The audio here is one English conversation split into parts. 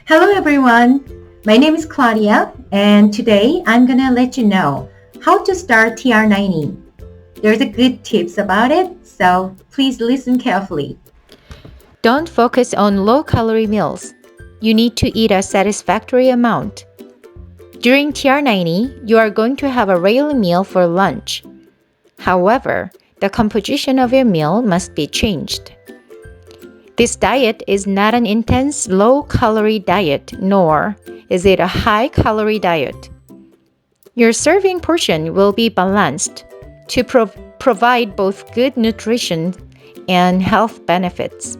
Hello everyone, my name is Claudia and today I'm gonna let you know how to start TR90. There's a good tips about it, so please listen carefully. Don't focus on low-calorie meals. You need to eat a satisfactory amount. During TR90, you are going to have a regular meal for lunch. However, the composition of your meal must be changed. This diet is not an intense low-calorie diet, nor is it a high-calorie diet. Your serving portion will be balanced to provide both good nutrition and health benefits.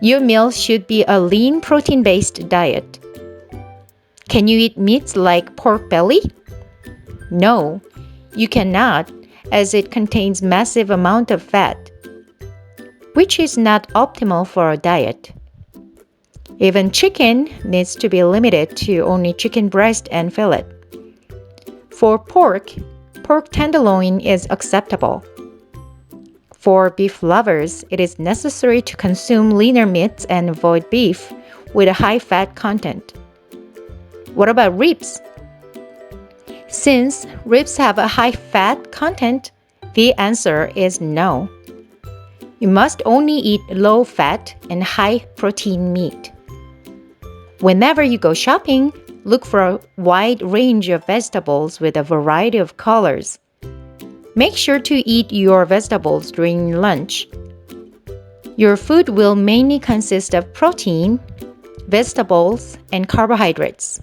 Your meal should be a lean protein-based diet. Can you eat meats like pork belly? No, you cannot, as it contains massive amount of fat, which is not optimal for a diet. Even chicken needs to be limited to only chicken breast and fillet. For pork tenderloin is acceptable. For beef lovers, it is necessary to consume leaner meats and avoid beef with a high fat content. What about ribs? Since ribs have a high fat content, the answer is no. You must only eat low fat and high protein meat. Whenever you go shopping, look for a wide range of vegetables with a variety of colors. Make sure to eat your vegetables during lunch. Your food will mainly consist of protein, vegetables, and carbohydrates.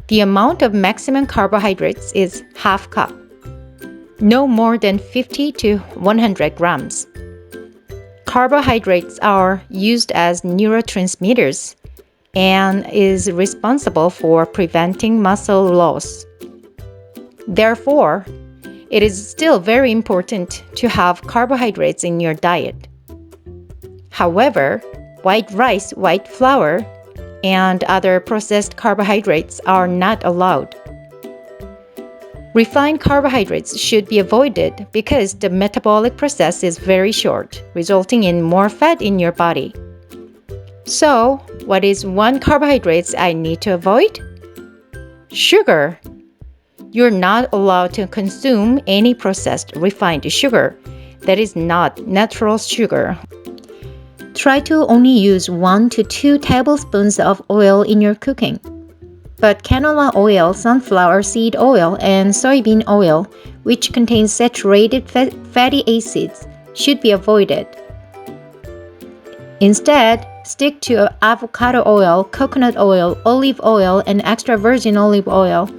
The amount of maximum carbohydrates is half cup, no more than 50 to 100 grams. Carbohydrates are used as neurotransmitters and is responsible for preventing muscle loss. Therefore, it is still very important to have carbohydrates in your diet. However, white rice, white flour, and other processed carbohydrates are not allowed. Refined carbohydrates should be avoided because the metabolic process is very short, resulting in more fat in your body. So, what is one carbohydrate I need to avoid? Sugar. You're not allowed to consume any processed refined sugar that is not natural sugar. Try to only use 1 to 2 tablespoons of oil in your cooking. But canola oil, sunflower seed oil, and soybean oil, which contains saturated fatty acids, should be avoided. Instead, stick to avocado oil, coconut oil, olive oil, and extra virgin olive oil.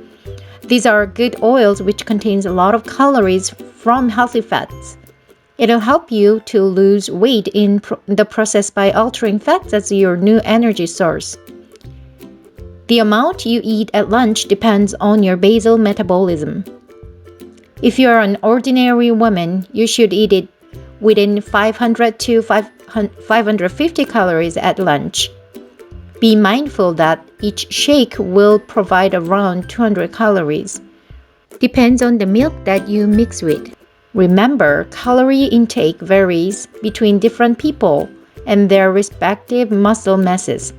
These are good oils which contains a lot of calories from healthy fats. It'll help you to lose weight in the process by altering fats as your new energy source. The amount you eat at lunch depends on your basal metabolism. If you're an ordinary woman, you should eat it within 500 to 550 calories at lunch. Be mindful that each shake will provide around 200 calories. Depends on the milk that you mix with. Remember, calorie intake varies between different people and their respective muscle masses.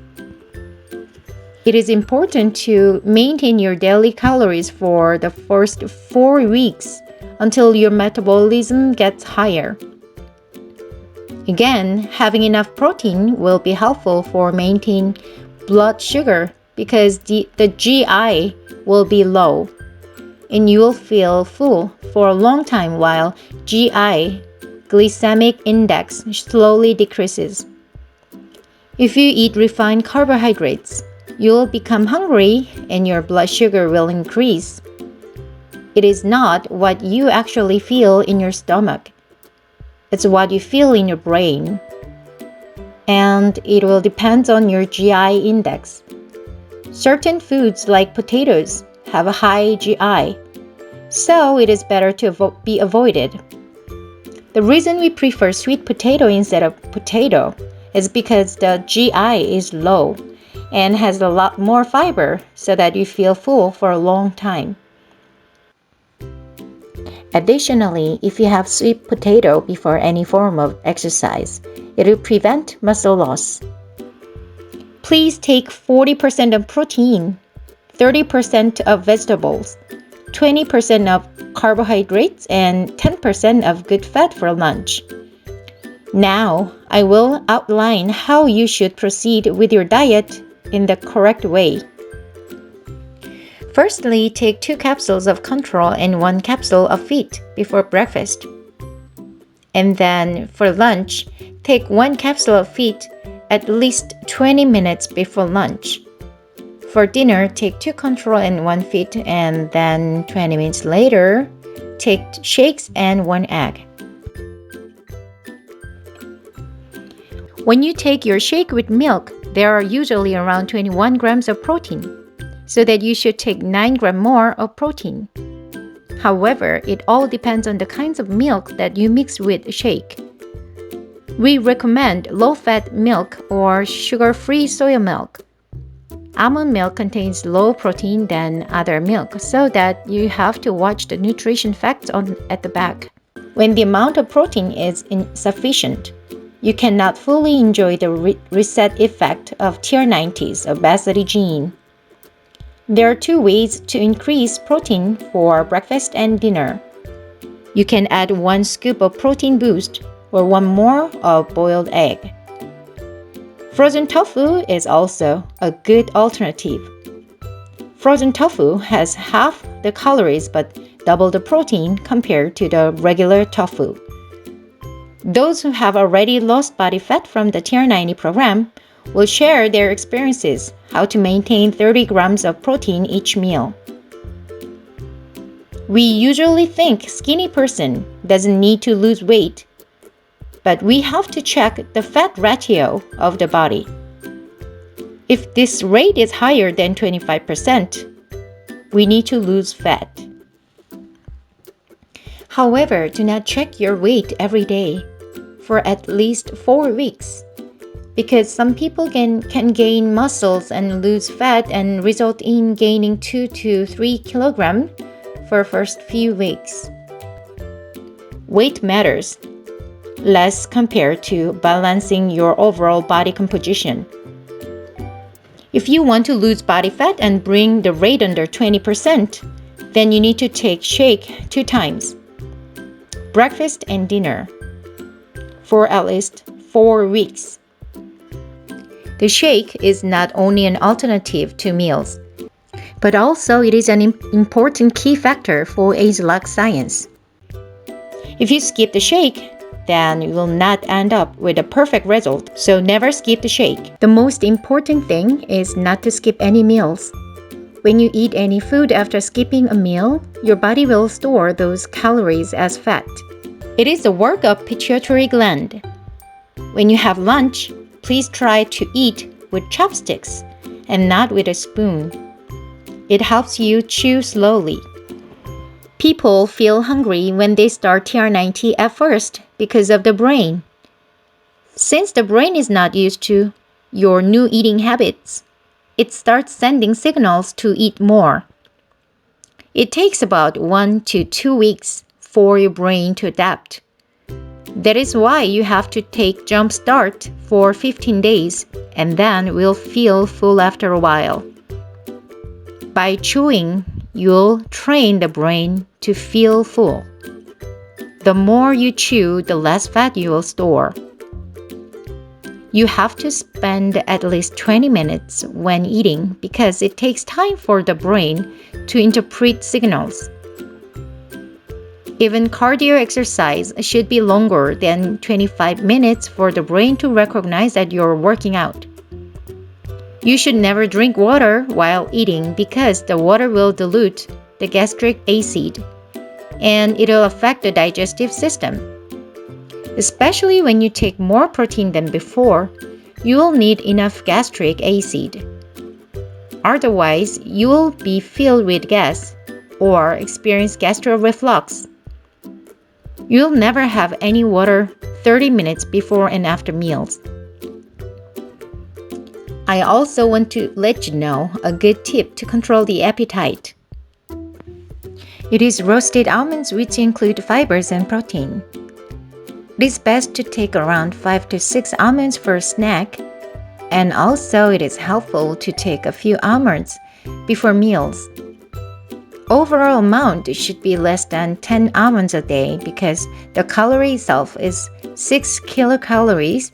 It is important to maintain your daily calories for the first 4 weeks until your metabolism gets higher. Again, having enough protein will be helpful for maintaining blood sugar because the GI will be low and you will feel full for a long time while GI glycemic index slowly decreases. If you eat refined carbohydrates, you will become hungry and your blood sugar will increase. It is not what you actually feel in your stomach. It's what you feel in your brain. And it will depend on your GI index. Certain foods like potatoes have a high GI, so it is better to be avoided. The reason we prefer sweet potato instead of potato is because the GI is low and has a lot more fiber so that you feel full for a long time. Additionally, if you have sweet potato before any form of exercise, it will prevent muscle loss. Please take 40% of protein, 30% of vegetables, 20% of carbohydrates, and 10% of good fat for lunch. Now, I will outline how you should proceed with your diet in the correct way. Firstly, take 2 capsules of control and 1 capsule of fit before breakfast. And then for lunch, take 1 capsule of fit at least 20 minutes before lunch. For dinner, take 2 control and 1 fit, and then 20 minutes later, take shakes and 1 egg. When you take your shake with milk, there are usually around 21 grams of protein, so that you should take 9 grams more of protein. However, it all depends on the kinds of milk that you mix with the shake. We recommend low-fat milk or sugar-free soy milk. Almond milk contains low protein than other milk, so that you have to watch the nutrition facts at the back. When the amount of protein is insufficient, you cannot fully enjoy the reset effect of TR90's obesity gene. There are 2 ways to increase protein for breakfast and dinner. You can add 1 scoop of protein boost or 1 more of boiled egg. Frozen tofu is also a good alternative. Frozen tofu has half the calories but double the protein compared to the regular tofu. Those who have already lost body fat from the TR90 program will share their experiences how to maintain 30 grams of protein each meal. We usually think skinny person doesn't need to lose weight, but we have to check the fat ratio of the body. If this rate is higher than 25%, we need to lose fat. However, do not check your weight every day for at least 4 weeks, because some people can gain muscles and lose fat and result in gaining 2 to 3 kilograms for first few weeks. Weight matters less compared to balancing your overall body composition. If you want to lose body fat and bring the rate under 20%, then you need to take shake 2 times, breakfast and dinner, for at least 4 weeks. The shake is not only an alternative to meals, but also it is an important key factor for age-lock science. If you skip the shake, then you will not end up with a perfect result, so never skip the shake. The most important thing is not to skip any meals. When you eat any food after skipping a meal, your body will store those calories as fat. It is the work of pituitary gland. When you have lunch, please try to eat with chopsticks and not with a spoon. It helps you chew slowly. People feel hungry when they start TR90 at first because of the brain. Since the brain is not used to your new eating habits, it starts sending signals to eat more. It takes about 1 to 2 weeks for your brain to adapt. That is why you have to take jump start for 15 days and then will feel full after a while. By chewing, you'll train the brain to feel full. The more you chew, the less fat you will store. You have to spend at least 20 minutes when eating because it takes time for the brain to interpret signals. Even cardio exercise should be longer than 25 minutes for the brain to recognize that you're working out. You should never drink water while eating because the water will dilute the gastric acid and it will affect the digestive system. Especially when you take more protein than before, you will need enough gastric acid. Otherwise, you will be filled with gas or experience gastric reflux. You'll never have any water 30 minutes before and after meals. I also want to let you know a good tip to control the appetite. It is roasted almonds, which include fibers and protein. It is best to take around 5 to 6 almonds for a snack And also, it is helpful to take a few almonds before meals. Overall amount should be less than 10 almonds a day because the calorie itself is 6 kilocalories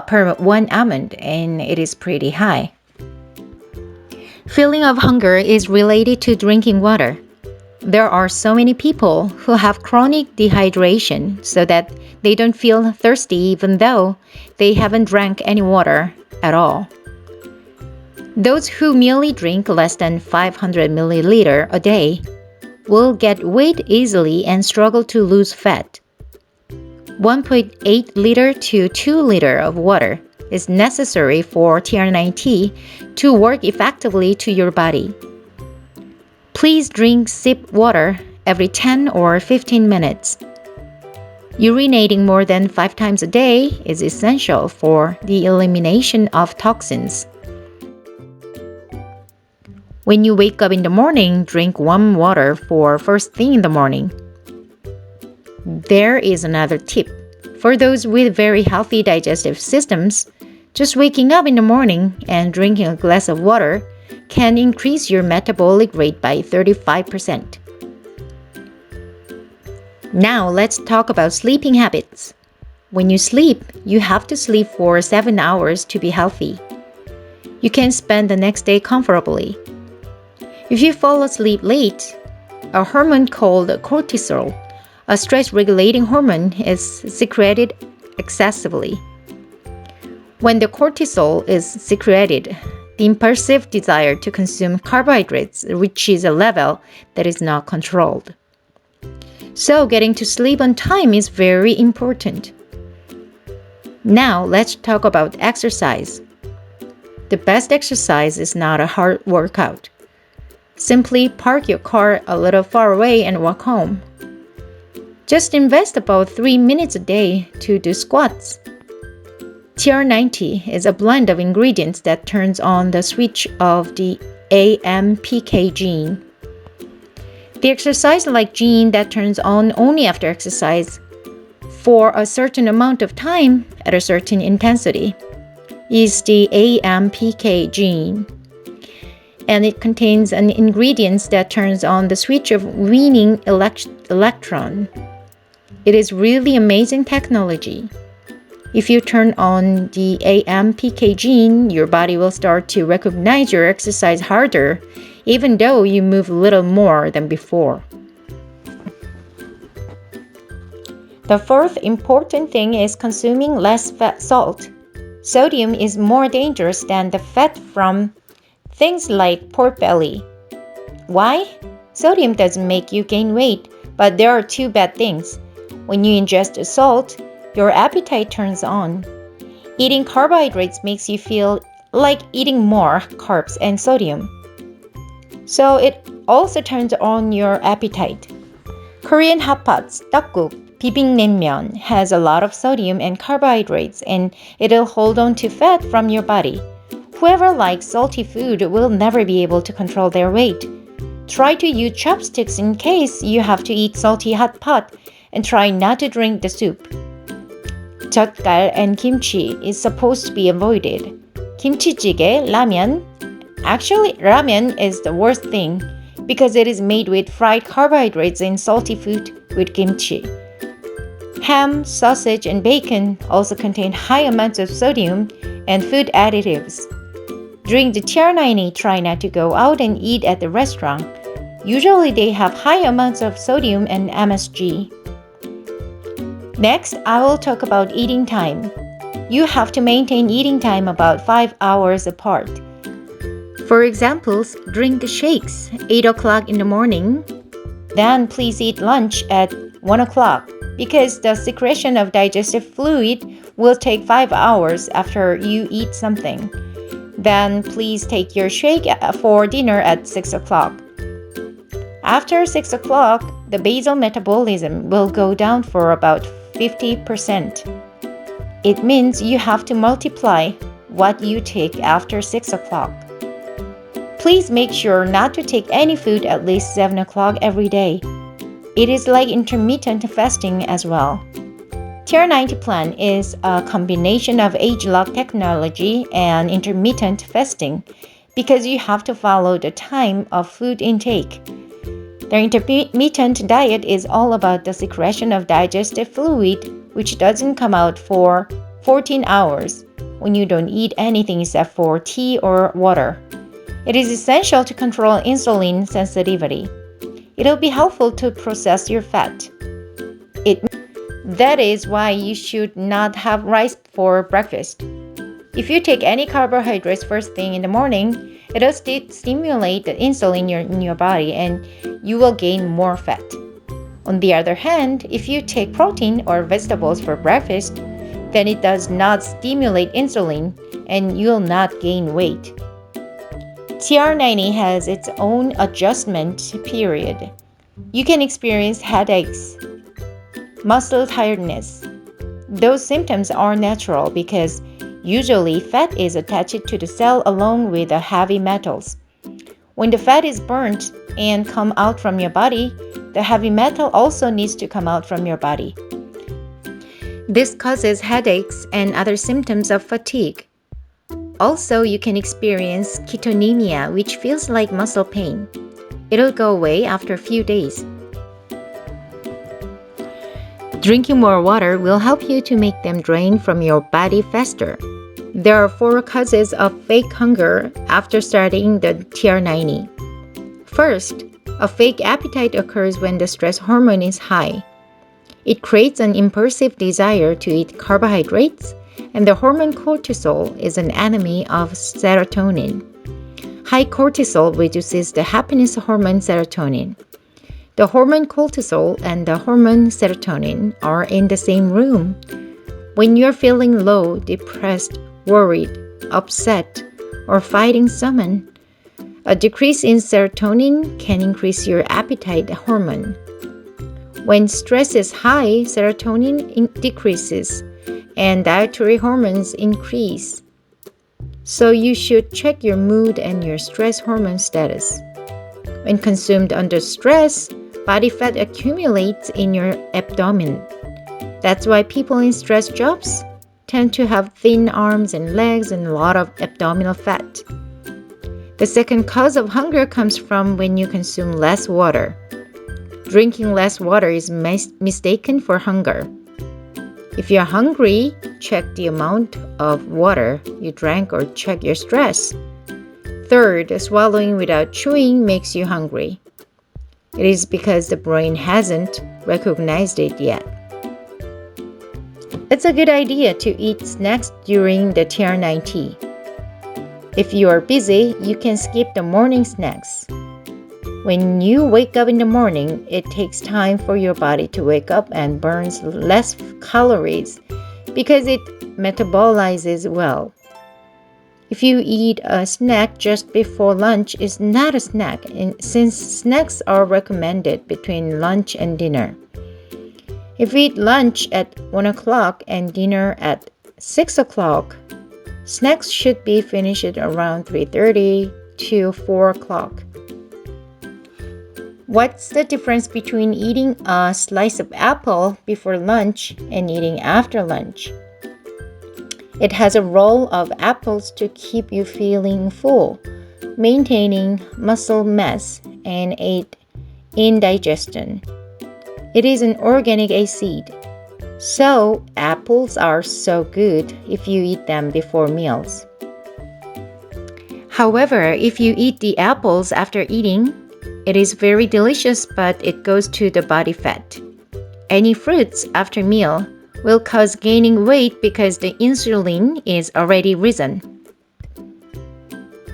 per 1 almond, and it is pretty high. Feeling of hunger is related to drinking water. There are so many people who have chronic dehydration so that they don't feel thirsty even though they haven't drank any water at all. Those who merely drink less than 500 milliliter a day will get weight easily and struggle to lose fat. 1.8 liter to 2 liter of water is necessary for TR90 to work effectively to your body. Please drink sip water every 10 or 15 minutes. Urinating more than 5 times a day is essential for the elimination of toxins. When you wake up in the morning, drink warm water for first thing in the morning. There is another tip. For those with very healthy digestive systems, just waking up in the morning and drinking a glass of water can increase your metabolic rate by 35%. Now let's talk about sleeping habits. When you sleep, you have to sleep for 7 hours to be healthy. You can spend the next day comfortably. If you fall asleep late, a hormone called cortisol, a stress-regulating hormone, is secreted excessively. When the cortisol is secreted, the impulsive desire to consume carbohydrates reaches a level that is not controlled. So getting to sleep on time is very important. Now let's talk about exercise. The best exercise is not a hard workout. Simply park your car a little far away and walk home. Just invest about 3 minutes a day to do squats. TR90 is a blend of ingredients that turns on the switch of the AMPK gene. The exercise-like gene that turns on only after exercise for a certain amount of time at a certain intensity is the AMPK gene. And it contains an ingredient that turns on the switch of weaning electron. It is really amazing technology. If you turn on the AMPK gene, your body will start to recognize your exercise harder, even though you move little more than before. The fourth important thing is consuming less salt. Sodium is more dangerous than the fat from things like pork belly. Why? Sodium doesn't make you gain weight, but there are 2 bad things. When you ingest salt, your appetite turns on. Eating carbohydrates makes you feel like eating more carbs and sodium. So it also turns on your appetite. Korean hotpots, tteokguk, bibimbap has a lot of sodium and carbohydrates, and it'll hold on to fat from your body. Whoever likes salty food will never be able to control their weight. Try to use chopsticks in case you have to eat salty hot pot, and try not to drink the soup. 젓갈 and kimchi is supposed to be avoided. Kimchi-jjigae, ramen. Actually, ramen is the worst thing because it is made with fried carbohydrates and salty food with kimchi. Ham, sausage, and bacon also contain high amounts of sodium and food additives. During the TR90, try not to go out and eat at the restaurant. Usually they have high amounts of sodium and MSG. Next, I will talk about eating time. You have to maintain eating time about 5 hours apart. For examples, drink the shakes 8 o'clock in the morning. Then please eat lunch at 1 o'clock because the secretion of digestive fluid will take 5 hours after you eat something. Then please take your shake for dinner at 6 o'clock. After 6 o'clock, the basal metabolism will go down for about 50%. It means you have to multiply what you take after 6 o'clock. Please make sure not to take any food at least 7 o'clock every day. It is like intermittent fasting as well. TR90 plan is a combination of age-lock technology and intermittent fasting because you have to follow the time of food intake. The intermittent diet is all about the secretion of digestive fluid, which doesn't come out for 14 hours when you don't eat anything except for tea or water. It is essential to control insulin sensitivity. It'll be helpful to process your fat. That is why you should not have rice for breakfast. If you take any carbohydrates first thing in the morning, it'll stimulate the insulin in your body and you will gain more fat. On the other hand, if you take protein or vegetables for breakfast, then it does not stimulate insulin and you'll not gain weight. TR90 has its own adjustment period. You can experience headaches, muscle tiredness. Those symptoms are natural because usually fat is attached to the cell along with the heavy metals. When the fat is burnt and come out from your body, the heavy metal also needs to come out from your body. This causes headaches and other symptoms of fatigue. Also, you can experience ketonemia, which feels like muscle pain. It'll go away after a few days. Drinking more water will help you to make them drain from your body faster. There are 4 causes of fake hunger after starting the TR90. First, a fake appetite occurs when the stress hormone is high. It creates an impulsive desire to eat carbohydrates, and the hormone cortisol is an enemy of serotonin. High cortisol reduces the happiness hormone serotonin. The hormone cortisol and the hormone serotonin are in the same room. When you're feeling low, depressed, worried, upset, or fighting someone, a decrease in serotonin can increase your appetite hormone. When stress is high, serotonin decreases and dietary hormones increase. So you should check your mood and your stress hormone status. When consumed under stress, body fat accumulates in your abdomen. That's why people in stress jobs tend to have thin arms and legs and a lot of abdominal fat. The second cause of hunger comes from when you consume less water. Drinking less water is mistaken for hunger. If you're hungry, check the amount of water you drank or check your stress. Third, swallowing without chewing makes you hungry. It is because the brain hasn't recognized it yet. It's a good idea to eat snacks during the TR90. If you are busy, you can skip the morning snacks. When you wake up in the morning, it takes time for your body to wake up and burns less calories because it metabolizes well. If you eat a snack just before lunch, it's not a snack, since snacks are recommended between lunch and dinner. If you eat lunch at 1 o'clock and dinner at 6 o'clock, snacks should be finished at around 3:30 to 4 o'clock. What's the difference between eating a slice of apple before lunch and eating after lunch? It has a role of apples to keep you feeling full, maintaining muscle mass, and aid in digestion. It is an organic acid, so apples are so good if you eat them before meals. However, if you eat the apples after eating, it is very delicious, but it goes to the body fat. Any fruits after meal will cause gaining weight because the insulin is already risen.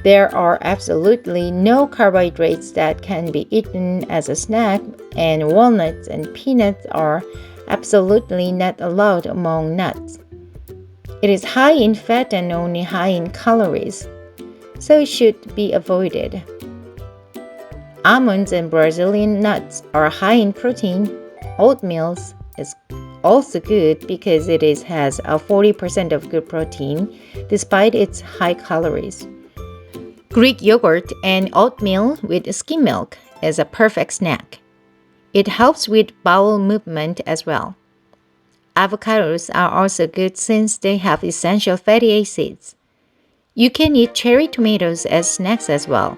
There are absolutely no carbohydrates that can be eaten as a snack, and walnuts and peanuts are absolutely not allowed among nuts. It is high in fat and only high in calories, so it should be avoided. Almonds and Brazilian nuts are high in protein. Oatmeal is also good because it has a 40% of good protein despite its high calories. Greek yogurt and oatmeal with skim milk is a perfect snack. It helps with bowel movement as well. Avocados are also good since they have essential fatty acids. You can eat cherry tomatoes as snacks as well.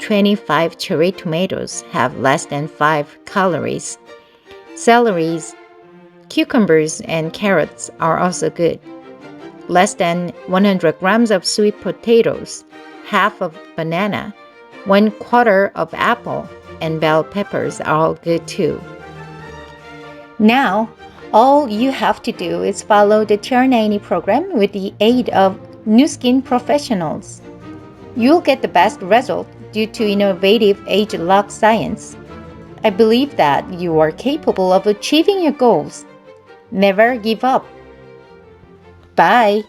25 cherry tomatoes have less than 5 calories. Celeries, cucumbers, and carrots are also good. Less than 100 grams of sweet potatoes, half of banana, 1/4 of apple, and bell peppers are all good too. Now, all you have to do is follow the TR90 program with the aid of Nu Skin professionals. You'll get the best result due to innovative age-lock science. I believe that you are capable of achieving your goals. Never give up. Bye.